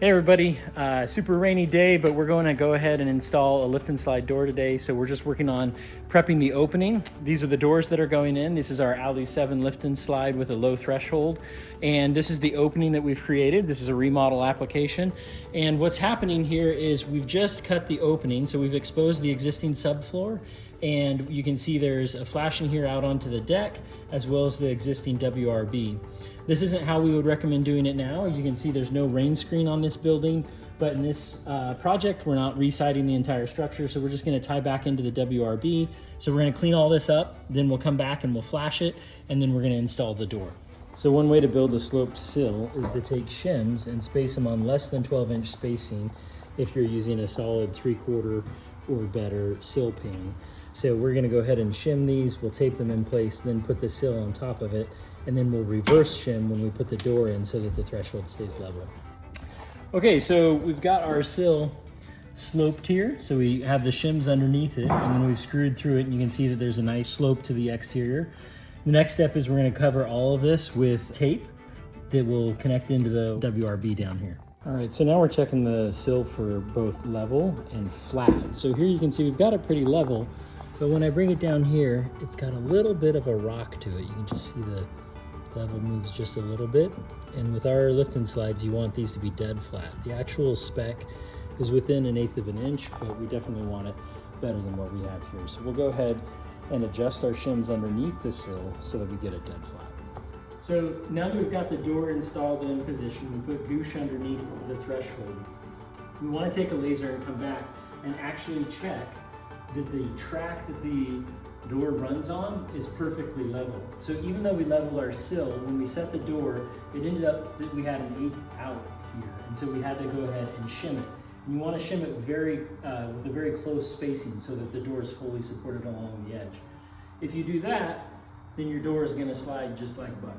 Hey everybody, super rainy day, but we're going to go ahead and install a lift and slide door today. So we're just working on prepping the opening. These are the doors that are going in. This is our Alu7 lift and slide with a low threshold. And this is the opening that we've created. This is a remodel application. And what's happening here is we've just cut the opening. So we've exposed the existing subfloor, and you can see there's a flashing here out onto the deck, as well as the existing WRB. This isn't how we would recommend doing it now. You can see there's no rain screen on this building, but in this project, we're not residing the entire structure, so we're just gonna tie back into the WRB. So we're gonna clean all this up, then we'll come back and we'll flash it, and then we're gonna install the door. So one way to build a sloped sill is to take shims and space them on less than 12-inch spacing if you're using a solid 3/4 or better sill pan. So we're gonna go ahead and shim these, we'll tape them in place, then put the sill on top of it, and then we'll reverse shim when we put the door in so that the threshold stays level. Okay, so we've got our sill sloped here. So we have the shims underneath it, and then we've screwed through it, and you can see that there's a nice slope to the exterior. The next step is we're gonna cover all of this with tape that will connect into the WRB down here. All right, so now we're checking the sill for both level and flat. So here you can see we've got it pretty level, but when I bring it down here, it's got a little bit of a rock to it. You can just see the level moves just a little bit. And with our lift and slides, you want these to be dead flat. The actual spec is within 1/8 of an inch, but we definitely want it better than what we have here. So we'll go ahead and adjust our shims underneath the sill so that we get it dead flat. So now that we've got the door installed and in position, we put goosh underneath the threshold. We want to take a laser and come back and actually check that the track that the door runs on is perfectly level. So even though we leveled our sill, when we set the door, it ended up that we had an 1/8 out here. And so we had to go ahead and shim it. And you want to shim it with a very close spacing so that the door is fully supported along the edge. If you do that, then your door is going to slide just like butter.